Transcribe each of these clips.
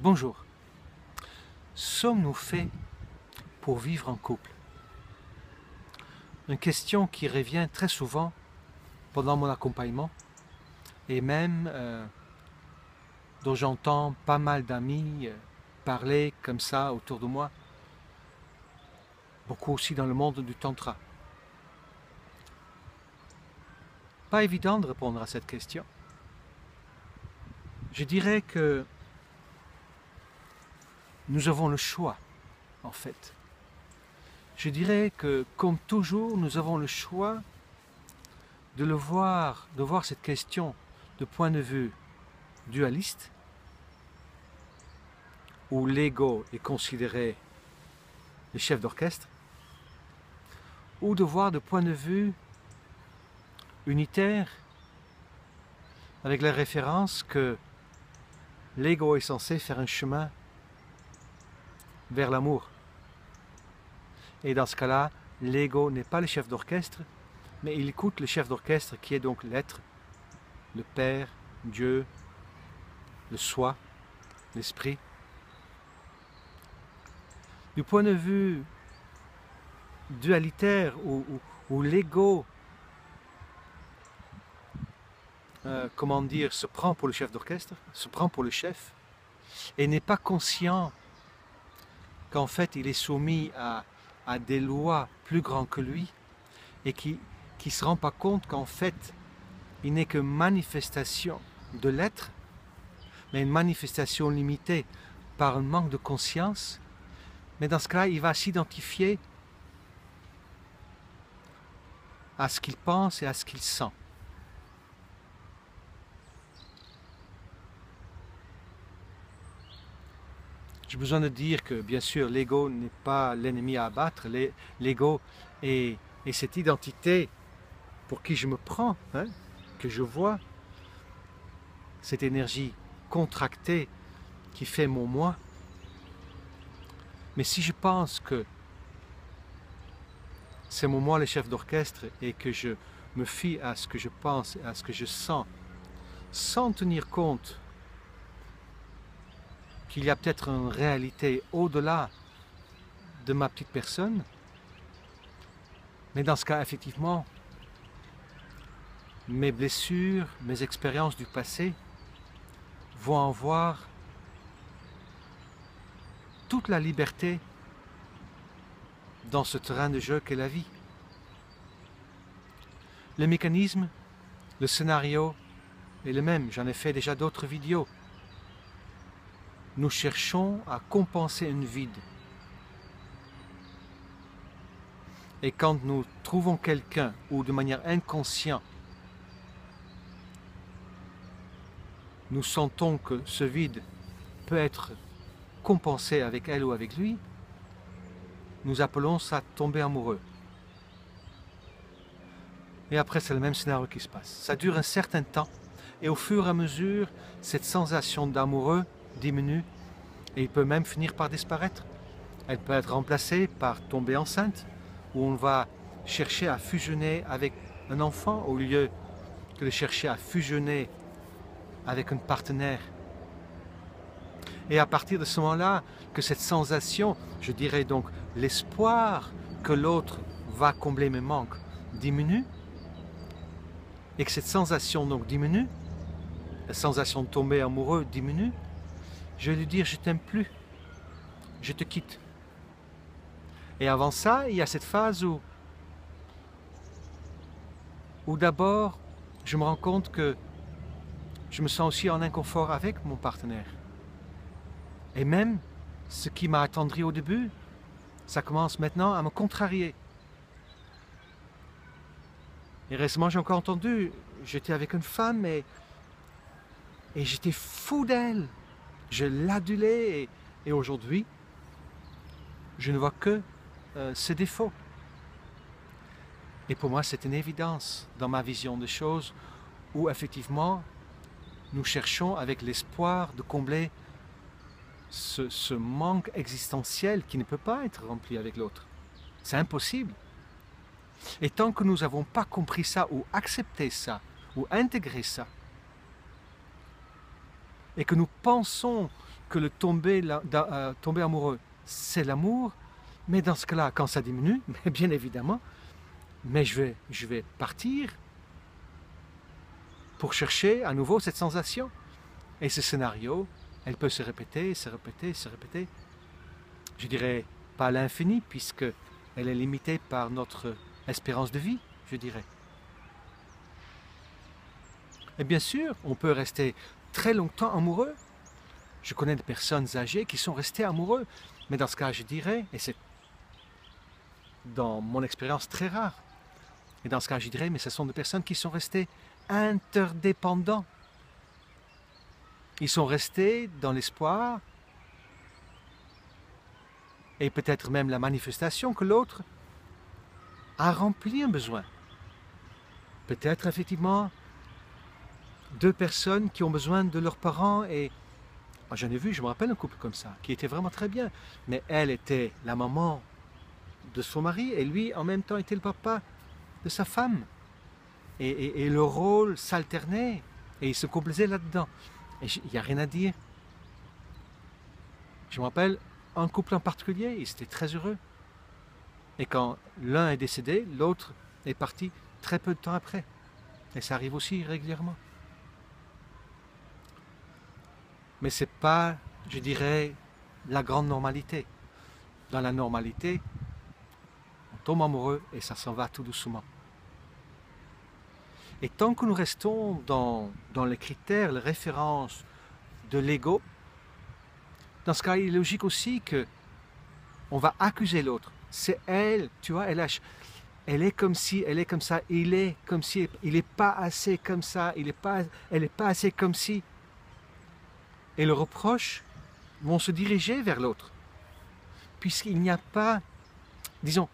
Bonjour. Sommes-nous faits pour vivre en couple? Une question qui revient très souvent pendant mon accompagnement et même dont j'entends pas mal d'amis parler comme ça autour de moi, beaucoup aussi dans le monde du tantra. Pas évident de répondre à cette question. Je dirais que nous avons le choix, en fait. Je dirais que, comme toujours, nous avons le choix de voir cette question de point de vue dualiste, où l'ego est considéré le chef d'orchestre, ou de voir de point de vue unitaire, avec la référence que l'ego est censé faire un chemin vers l'amour. Et dans ce cas-là, l'ego n'est pas le chef d'orchestre, mais il écoute le chef d'orchestre qui est donc l'être, le Père, Dieu, le Soi, l'Esprit. Du point de vue dualitaire où l'ego se prend pour le chef d'orchestre, se prend pour le chef, et n'est pas conscient qu'en fait il est soumis à des lois plus grandes que lui, et qui ne se rend pas compte qu'en fait il n'est que manifestation de l'être, mais une manifestation limitée par un manque de conscience. Mais dans ce cas-là, il va s'identifier à ce qu'il pense et à ce qu'il sent. J'ai besoin de dire que, bien sûr, l'ego n'est pas l'ennemi à abattre. L'ego est cette identité pour qui je me prends, que je vois, cette énergie contractée qui fait mon moi. Mais si je pense que c'est mon moi le chef d'orchestre et que je me fie à ce que je pense, à ce que je sens, sans tenir compte qu'il y a peut-être une réalité au-delà de ma petite personne, mais dans ce cas, effectivement, mes blessures, mes expériences du passé vont avoir toute la liberté dans ce terrain de jeu qu'est la vie. Le mécanisme, le scénario est le même. J'en ai fait déjà d'autres vidéos. Nous cherchons à compenser un vide. Et quand nous trouvons quelqu'un, ou de manière inconsciente, nous sentons que ce vide peut être compensé avec elle ou avec lui, nous appelons ça tomber amoureux. Et après, c'est le même scénario qui se passe. Ça dure un certain temps, et au fur et à mesure, cette sensation d'amoureux diminue, et il peut même finir par disparaître. Elle peut être remplacée par tomber enceinte, où on va chercher à fusionner avec un enfant, au lieu que de chercher à fusionner avec un partenaire. Et à partir de ce moment-là, que cette sensation, je dirais donc l'espoir que l'autre va combler mes manques, diminue, et que cette sensation donc diminue, la sensation de tomber amoureux diminue, je vais lui dire je t'aime plus, je te quitte. Et avant ça, il y a cette phase où d'abord je me rends compte que je me sens aussi en inconfort avec mon partenaire. Et même ce qui m'a attendri au début, ça commence maintenant à me contrarier. Et récemment, j'ai encore entendu, j'étais avec une femme et j'étais fou d'elle. Je l'adulais et aujourd'hui, je ne vois que ses défauts. Et pour moi, c'est une évidence dans ma vision des choses où effectivement, nous cherchons avec l'espoir de combler ce manque existentiel qui ne peut pas être rempli avec l'autre. C'est impossible. Et tant que nous n'avons pas compris ça, ou accepté ça, ou intégré ça, et que nous pensons que le tomber amoureux, c'est l'amour, mais dans ce cas-là, quand ça diminue, mais bien évidemment, mais je vais partir pour chercher à nouveau cette sensation. Et ce scénario, elle peut se répéter, se répéter, se répéter. Je dirais pas à l'infini, puisque elle est limitée par notre espérance de vie, je dirais. Et bien sûr, on peut rester très longtemps amoureux. Je connais des personnes âgées qui sont restées amoureux, mais dans ce cas, je dirais, et c'est dans mon expérience très rare, et dans ce cas, je dirais, mais ce sont des personnes qui sont restées interdépendants. Ils sont restés dans l'espoir et peut-être même la manifestation que l'autre a rempli un besoin. Peut-être effectivement deux personnes qui ont besoin de leurs parents et j'en ai vu, je me rappelle un couple comme ça, qui était vraiment très bien, mais elle était la maman de son mari et lui en même temps était le papa de sa femme. Et le rôle s'alternait et ils se complaisait là-dedans. Et il n'y a rien à dire. Je me rappelle un couple en particulier, ils étaient très heureux. Et quand l'un est décédé, l'autre est parti très peu de temps après. Et ça arrive aussi régulièrement. Mais ce n'est pas, je dirais, la grande normalité. Dans la normalité, on tombe amoureux et ça s'en va tout doucement. Et tant que nous restons dans les critères, les références de l'ego, dans ce cas, il est logique aussi que on va accuser l'autre. C'est elle, tu vois, elle est comme si, elle est comme ça, il est comme si, il n'est pas assez comme ça, elle n'est pas assez comme si. Et le reproche vont se diriger vers l'autre. Puisqu'il n'y a pas, disons,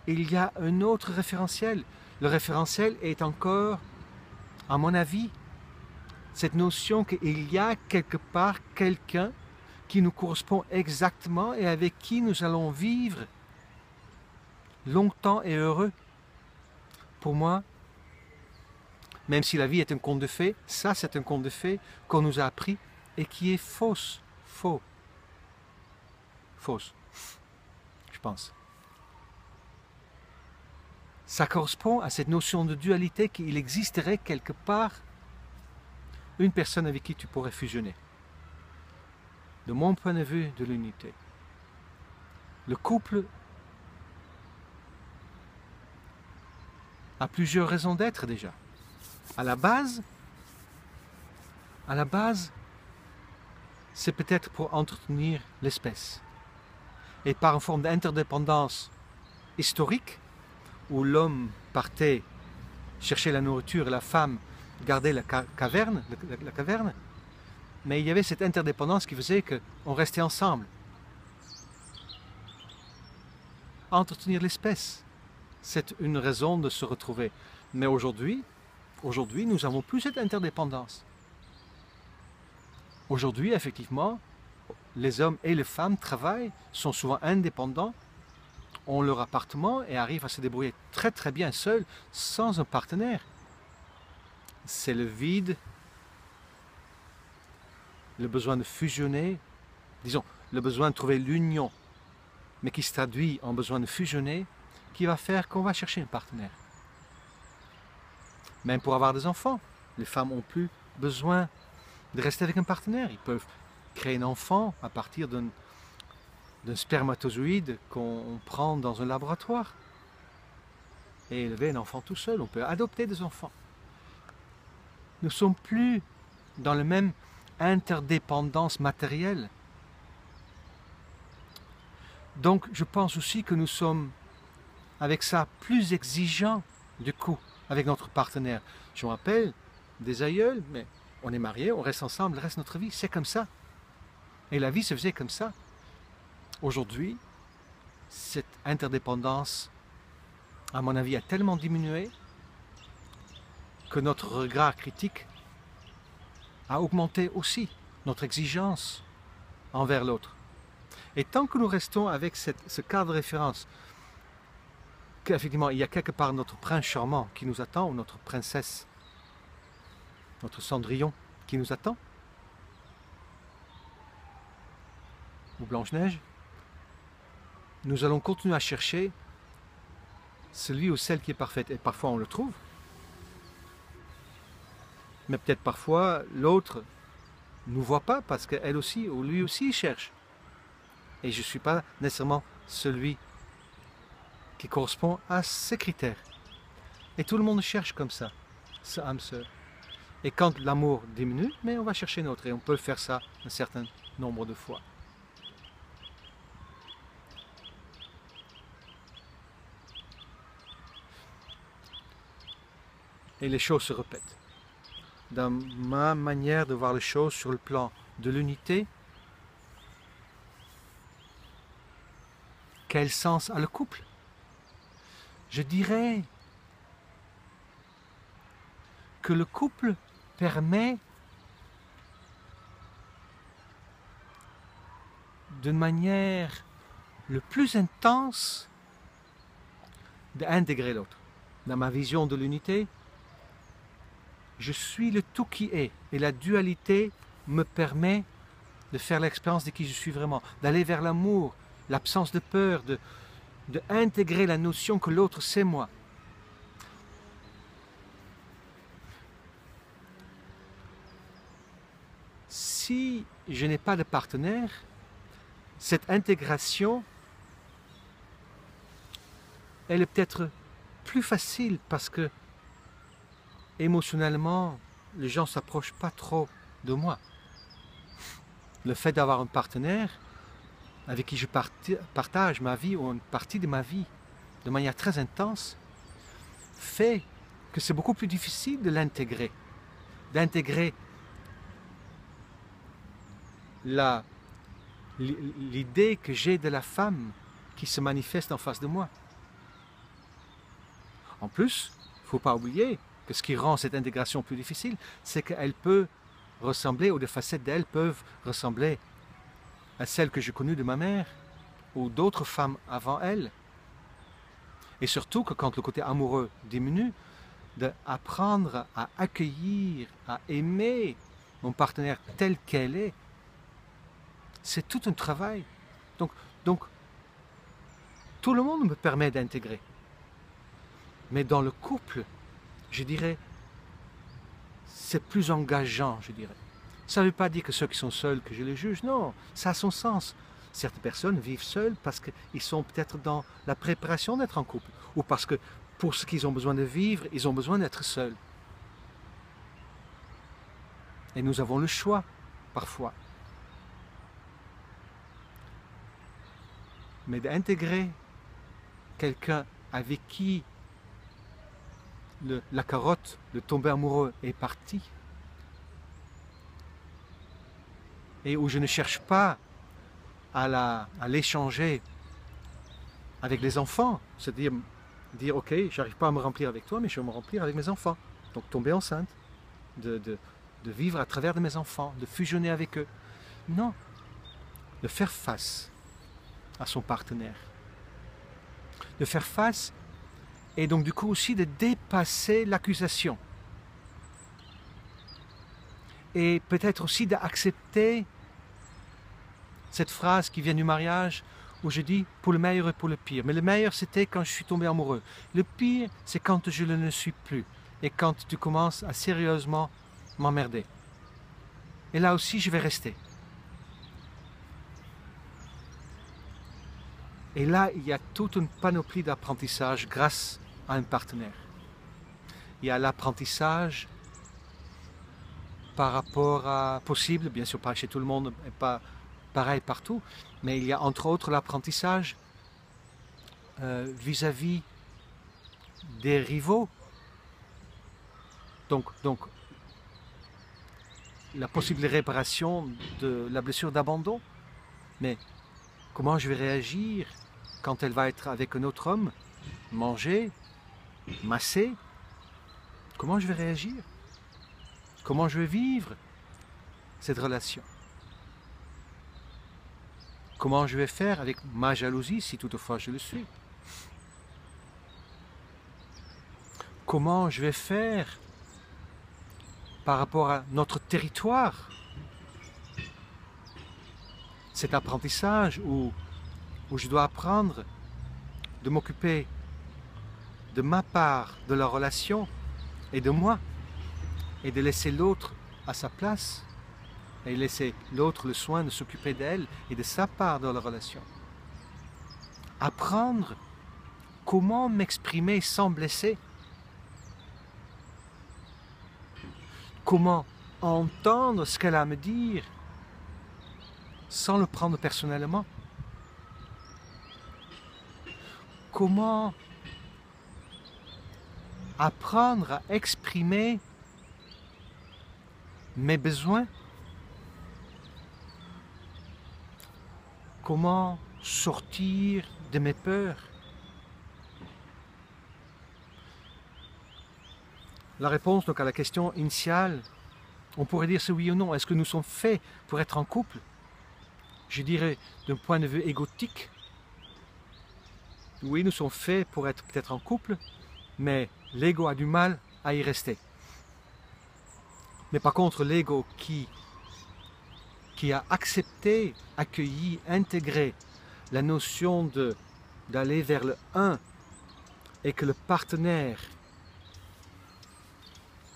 il y a un autre référentiel. Le référentiel est encore, à mon avis, cette notion qu'il y a quelque part quelqu'un qui nous correspond exactement et avec qui nous allons vivre longtemps et heureux. Pour moi, même si la vie est un conte de fées, ça c'est un conte de fées qu'on nous a appris et qui est fausse, fausse, je pense. Ça correspond à cette notion de dualité qu'il existerait quelque part une personne avec qui tu pourrais fusionner. De mon point de vue de l'unité. Le couple a plusieurs raisons d'être déjà. À la base, c'est peut-être pour entretenir l'espèce. Et par une forme d'interdépendance historique, où l'homme partait chercher la nourriture et la femme gardait la caverne, mais il y avait cette interdépendance qui faisait qu'on restait ensemble. Entretenir l'espèce, c'est une raison de se retrouver. Mais aujourd'hui, nous n'avons plus cette interdépendance. Aujourd'hui, effectivement, les hommes et les femmes travaillent, sont souvent indépendants, ont leur appartement et arrivent à se débrouiller très très bien seuls, sans un partenaire. C'est le vide, le besoin de fusionner, disons, le besoin de trouver l'union, mais qui se traduit en besoin de fusionner, qui va faire qu'on va chercher un partenaire. Même pour avoir des enfants, les femmes n'ont plus besoin de rester avec un partenaire. Ils peuvent créer un enfant à partir d'un spermatozoïde qu'on prend dans un laboratoire et élever un enfant tout seul. On peut adopter des enfants. Nous ne sommes plus dans la même interdépendance matérielle. Donc je pense aussi que nous sommes avec ça plus exigeants du coup avec notre partenaire. Je me rappelle des aïeuls, mais on est mariés, on reste ensemble le reste de notre vie, c'est comme ça. Et la vie se faisait comme ça. Aujourd'hui, cette interdépendance, à mon avis, a tellement diminué que notre regard critique a augmenté aussi, notre exigence envers l'autre. Et tant que nous restons avec ce cadre de référence, qu'effectivement il y a quelque part notre prince charmant qui nous attend, ou notre princesse, notre Cendrillon qui nous attend, ou Blanche-Neige, nous allons continuer à chercher celui ou celle qui est parfaite. Et parfois on le trouve, mais peut-être parfois l'autre ne nous voit pas parce qu'elle aussi ou lui aussi cherche. Et je ne suis pas nécessairement celui qui correspond à ces critères. Et tout le monde cherche comme ça, ce âme sœur. Et quand l'amour diminue, mais on va chercher une autre. Et on peut faire ça un certain nombre de fois. Et les choses se répètent. Dans ma manière de voir les choses sur le plan de l'unité, quel sens a le couple? Je dirais que le couple permet d'une manière le plus intense d'intégrer l'autre. Dans ma vision de l'unité, je suis le tout qui est et la dualité me permet de faire l'expérience de qui je suis vraiment, d'aller vers l'amour, l'absence de peur, de intégrer la notion que l'autre c'est moi. Si je n'ai pas de partenaire, cette intégration, elle est peut-être plus facile parce que émotionnellement, les gens ne s'approchent pas trop de moi. Le fait d'avoir un partenaire avec qui je partage ma vie ou une partie de ma vie de manière très intense fait que c'est beaucoup plus difficile de l'intégrer, d'intégrer l'idée que j'ai de la femme qui se manifeste en face de moi. En plus, il ne faut pas oublier que ce qui rend cette intégration plus difficile, c'est qu'elle peut ressembler, ou des facettes d'elle peuvent ressembler à celles que j'ai connues de ma mère ou d'autres femmes avant elle. Et surtout que quand le côté amoureux diminue, d'apprendre à accueillir, à aimer mon partenaire tel qu'elle est, c'est tout un travail. Donc, tout le monde me permet d'intégrer. Mais dans le couple, je dirais, c'est plus engageant, je dirais. Ça ne veut pas dire que ceux qui sont seuls, que je les juge, non, ça a son sens. Certaines personnes vivent seules parce qu'ils sont peut-être dans la préparation d'être en couple, ou parce que pour ce qu'ils ont besoin de vivre, ils ont besoin d'être seuls. Et nous avons le choix, parfois. Mais d'intégrer quelqu'un avec qui la carotte, le tomber amoureux est parti, et où je ne cherche pas à l'échanger avec les enfants, c'est-à-dire dire ok, j'arrive pas à me remplir avec toi, mais je vais me remplir avec mes enfants. Donc tomber enceinte, de vivre à travers de mes enfants, de fusionner avec eux. Non, de faire face à son partenaire. De faire face et donc du coup aussi de dépasser l'accusation. Et peut-être aussi d'accepter cette phrase qui vient du mariage où je dis pour le meilleur et pour le pire. Mais le meilleur c'était quand je suis tombé amoureux. Le pire c'est quand je ne le suis plus et quand tu commences à sérieusement m'emmerder. Et là aussi je vais rester. Et là il y a toute une panoplie d'apprentissage grâce à un partenaire. Il y a l'apprentissage par rapport à possible, bien sûr pas chez tout le monde et pas pareil partout, mais il y a entre autres l'apprentissage vis-à-vis des rivaux. Donc la possible réparation de la blessure d'abandon. Mais comment je vais réagir quand elle va être avec un autre homme, manger, masser? Comment je vais réagir? Comment je vais vivre cette relation? Comment je vais faire avec ma jalousie, si toutefois je le suis? Comment je vais faire par rapport à notre territoire? cet apprentissage où je dois apprendre de m'occuper de ma part de la relation et de moi, et de laisser l'autre à sa place, et laisser l'autre le soin de s'occuper d'elle et de sa part dans la relation. Apprendre comment m'exprimer sans blesser. Comment entendre ce qu'elle a à me dire sans le prendre personnellement. Comment apprendre à exprimer mes besoins. Comment sortir de mes peurs. La réponse donc à la question initiale, on pourrait dire c'est oui ou non. Est-ce que nous sommes faits pour être en couple? Je dirais d'un point de vue égotique, oui, nous sommes faits pour être peut-être en couple, mais l'ego a du mal à y rester. Mais par contre, l'ego qui a accepté, accueilli, intégré la notion d'aller vers le un et que le partenaire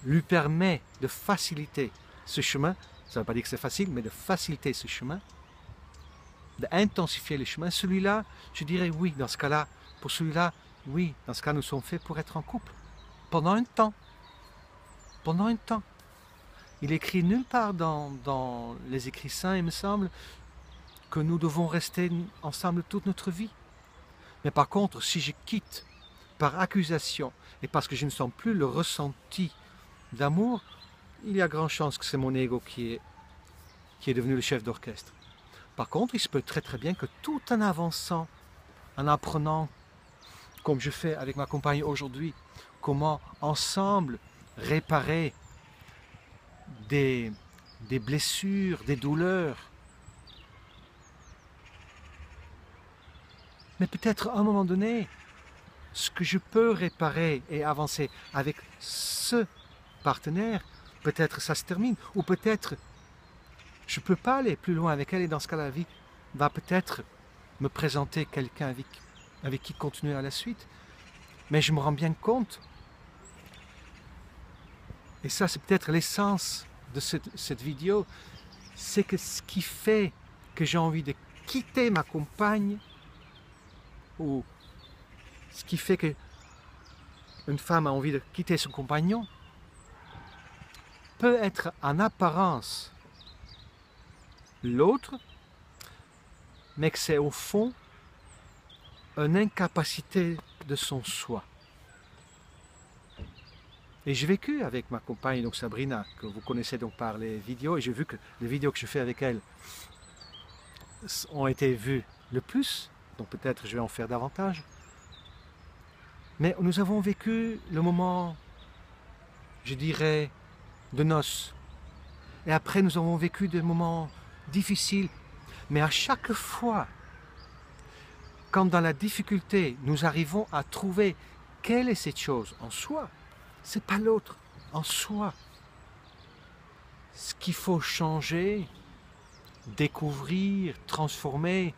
lui permet de faciliter ce chemin, ça ne veut pas dire que c'est facile, mais de faciliter ce chemin, d'intensifier le chemin, celui-là, je dirais oui, dans ce cas-là, pour celui-là, oui, dans ce cas, nous sommes faits pour être en couple, pendant un temps. Pendant un temps. Il écrit nulle part dans les écrits saints, il me semble, que nous devons rester ensemble toute notre vie. Mais par contre, si je quitte par accusation et parce que je ne sens plus le ressenti d'amour, il y a grande chance que c'est mon ego qui est devenu le chef d'orchestre. Par contre, il se peut très très bien que tout en avançant, en apprenant, comme je fais avec ma compagne aujourd'hui, comment ensemble réparer des blessures, des douleurs. Mais peut-être à un moment donné, ce que je peux réparer et avancer avec ce partenaire, peut-être ça se termine, ou peut-être je ne peux pas aller plus loin avec elle, et dans ce cas la vie va peut-être me présenter quelqu'un avec qui continuer à la suite. Mais je me rends bien compte, et ça c'est peut-être l'essence de cette vidéo, c'est que ce qui fait que j'ai envie de quitter ma compagne, ou ce qui fait qu'une femme a envie de quitter son compagnon, peut être en apparence l'autre, mais que c'est au fond une incapacité de son soi. Et j'ai vécu avec ma compagne, donc Sabrina, que vous connaissez donc par les vidéos, et j'ai vu que les vidéos que je fais avec elle ont été vues le plus, donc peut-être je vais en faire davantage. Mais nous avons vécu le moment, je dirais, de noces. Et après, nous avons vécu des moments difficiles. Mais à chaque fois, quand dans la difficulté, nous arrivons à trouver quelle est cette chose en soi, c'est pas l'autre, en soi. Ce qu'il faut changer, découvrir, transformer,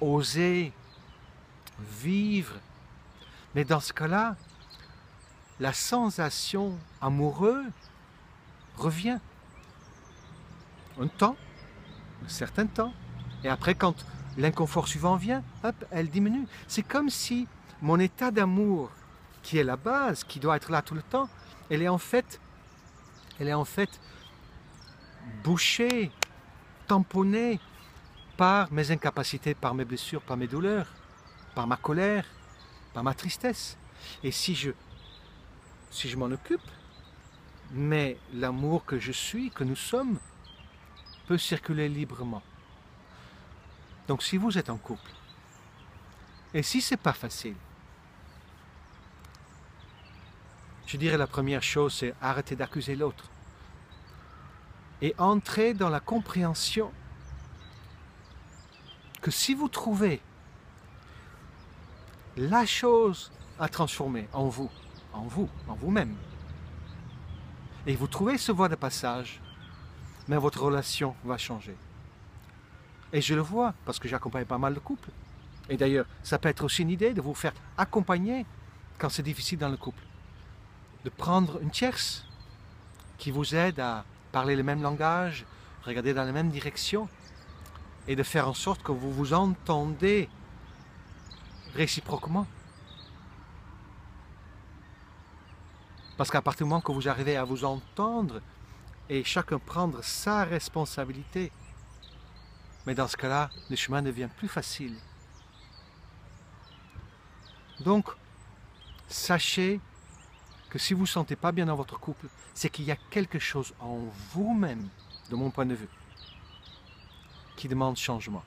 oser, vivre. Mais dans ce cas-là, la sensation amoureuse revient. Un temps, un certain temps. Et après, quand l'inconfort suivant vient, hop, elle diminue. C'est comme si mon état d'amour, qui est la base, qui doit être là tout le temps, elle est en fait bouchée, tamponnée par mes incapacités, par mes blessures, par mes douleurs, par ma colère, par ma tristesse. Et si je m'en occupe, mais l'amour que je suis, que nous sommes, peut circuler librement. Donc si vous êtes en couple, et si c'est pas facile, je dirais la première chose, c'est arrêter d'accuser l'autre. Et entrer dans la compréhension que si vous trouvez la chose à transformer en vous-même, et vous trouvez ce voie de passage, mais votre relation va changer. Et je le vois parce que j'accompagne pas mal de couples. Et d'ailleurs, ça peut être aussi une idée de vous faire accompagner quand c'est difficile dans le couple. De prendre une tierce qui vous aide à parler le même langage, regarder dans la même direction et de faire en sorte que vous vous entendez réciproquement. Parce qu'à partir du moment que vous arrivez à vous entendre et chacun prendre sa responsabilité, mais dans ce cas-là, le chemin devient plus facile. Donc, sachez que si vous ne vous sentez pas bien dans votre couple, c'est qu'il y a quelque chose en vous-même, de mon point de vue, qui demande changement.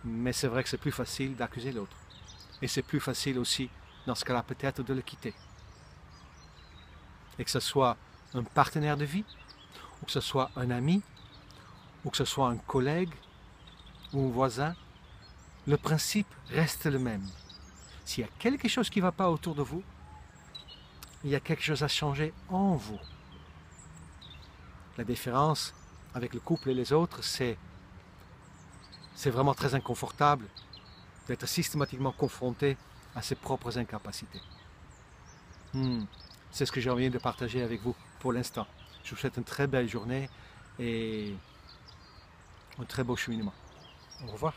Mais c'est vrai que c'est plus facile d'accuser l'autre. Et c'est plus facile aussi, dans ce cas-là, peut-être de le quitter. Et que ce soit un partenaire de vie, ou que ce soit un ami, ou que ce soit un collègue, ou un voisin, le principe reste le même. S'il y a quelque chose qui ne va pas autour de vous, il y a quelque chose à changer en vous. La différence avec le couple et les autres, c'est vraiment très inconfortable d'être systématiquement confronté à ses propres incapacités. C'est ce que j'ai envie de partager avec vous pour l'instant. Je vous souhaite une très belle journée et un très beau cheminement. Au revoir.